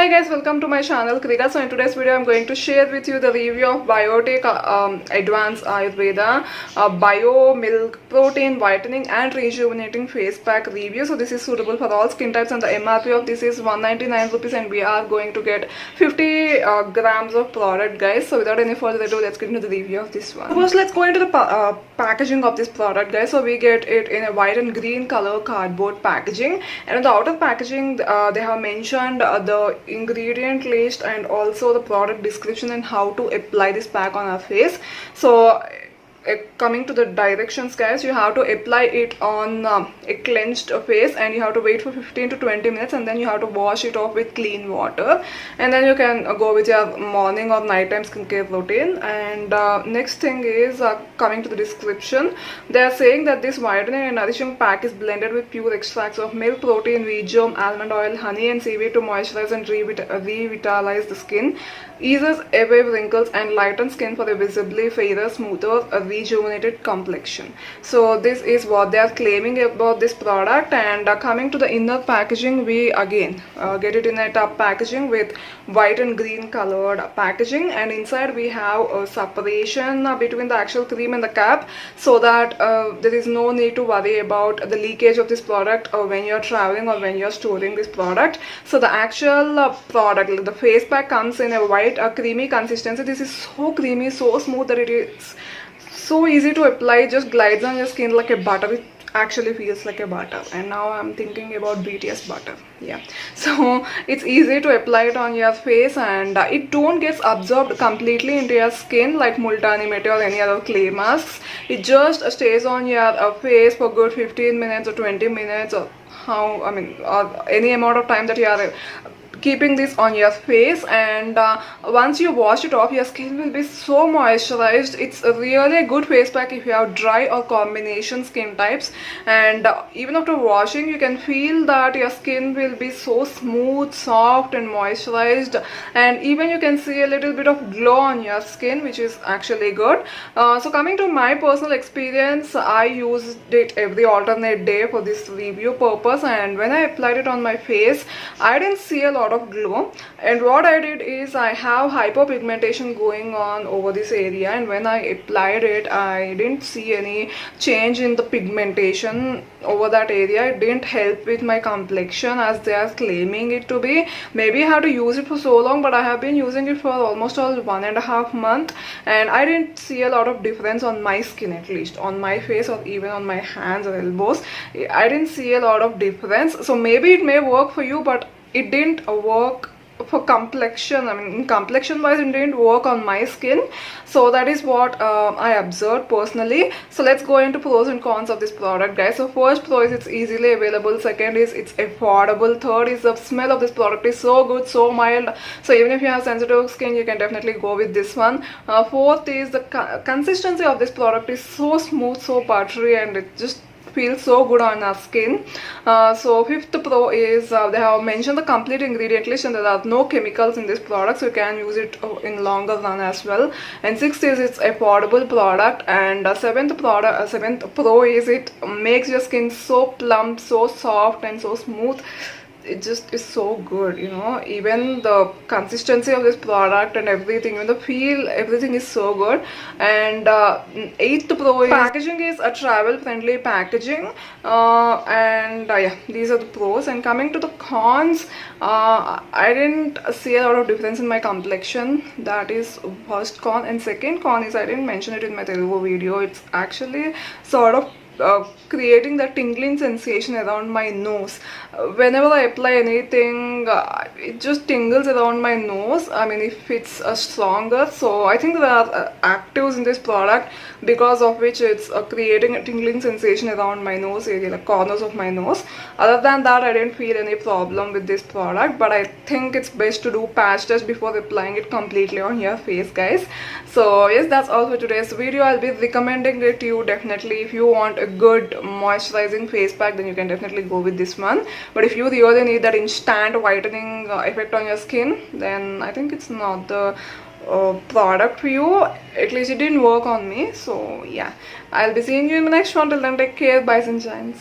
Hi guys, welcome to my channel Krika. So in today's video I'm going to share with you the review of Biotech Advanced Ayurveda Bio Milk Protein Whitening and Rejuvenating Face Pack review. So this is suitable for all skin types and the MRP of this is 199 rupees and we are going to get 50 grams of product, guys. So without any further ado, let's get into the review of this one. First, let's go into the packaging of this product, guys. So we get it in a white and green color cardboard packaging, and on the outer packaging they have mentioned the ingredient list and also the product description and how to apply this pack on our face. So coming to the directions, guys, you have to apply it on a cleansed face and you have to wait for 15 to 20 minutes and then you have to wash it off with clean water, and then you can go with your morning or nighttime skincare routine. And next thing is coming to the description, they are saying that this whitening and nourishing pack is blended with pure extracts of milk, protein, wheat germ, almond oil, honey and seaweed to moisturize and revitalize the skin, eases away wrinkles and lightens skin for a visibly fairer, smoother, rejuvenated complexion. So this is what they are claiming about this product. And coming to the inner packaging, we again get it in a tub packaging with white and green colored packaging, and inside we have a separation between the actual cream and the cap, so that there is no need to worry about the leakage of this product when you're traveling or when you're storing this product. So the actual product, the face pack, comes in a white creamy consistency. This is so creamy, so smooth that it is so easy to apply. It just glides on your skin like a butter. It actually feels like a butter, and now I'm thinking about BTS butter. Yeah, so it's easy to apply it on your face, and it don't get absorbed completely into your skin like Multani Mitti or any other clay masks. It just stays on your face for good 15 minutes or 20 minutes or or any amount of time that you are keeping this on your face. And once you wash it off, your skin will be so moisturized. It's a really good face pack if you have dry or combination skin types, and even after washing you can feel that your skin will be so smooth, soft and moisturized, and even you can see a little bit of glow on your skin, which is actually good. So coming to my personal experience, I used it every alternate day for this review purpose, and when I applied it on my face, I didn't see a lot of glow. And what I did is, I have hyperpigmentation going on over this area, and when I applied it, I didn't see any change in the pigmentation over that area. It didn't help with my complexion as they are claiming it to be. Maybe I have to use it for so long, but I have been using it for almost all 1.5 months, and I didn't see a lot of difference on my skin, at least on my face or even on my hands or elbows. I didn't see a lot of difference. So maybe it may work for you, but it didn't work for complexion. Complexion wise, it didn't work on my skin. So that is what I observed personally. So let's go into pros and cons of this product, guys. So first pro is it's easily available. Second is it's affordable. Third is the smell of this product is so good, so mild. So even if you have sensitive skin, you can definitely go with this one. Fourth is the consistency of this product is so smooth, so buttery, and it just feels so good on our skin. So fifth pro is they have mentioned the complete ingredient list and there are no chemicals in this product, so you can use it in longer run as well. And sixth is it's affordable product. And seventh pro is it makes your skin so plump, so soft and so smooth. It just is so good, you know. Even the consistency of this product and everything, even the feel, everything is so good. And eighth pro is packaging is a travel friendly packaging. Yeah, these are the pros. And coming to the cons, I didn't see a lot of difference in my complexion. That is first con. And second con is I didn't mention it in my Telugu video. It's actually sort of creating that tingling sensation around my nose. Whenever I apply anything, it just tingles around my nose. If it's stronger. So I think there are actives in this product because of which it's creating a tingling sensation around my nose area, like corners of my nose. Other than that, I didn't feel any problem with this product, but I think it's best to do patch test before applying it completely on your face, guys. So yes, that's all for today's video. I'll be recommending it to you definitely. If you want a good moisturizing face pack, then you can definitely go with this one. But if you really need that instant whitening effect on your skin, then I think it's not the product for you. At least it didn't work on me. So yeah, I'll be seeing you in the next one. Till then, take care. Bye, sunshines.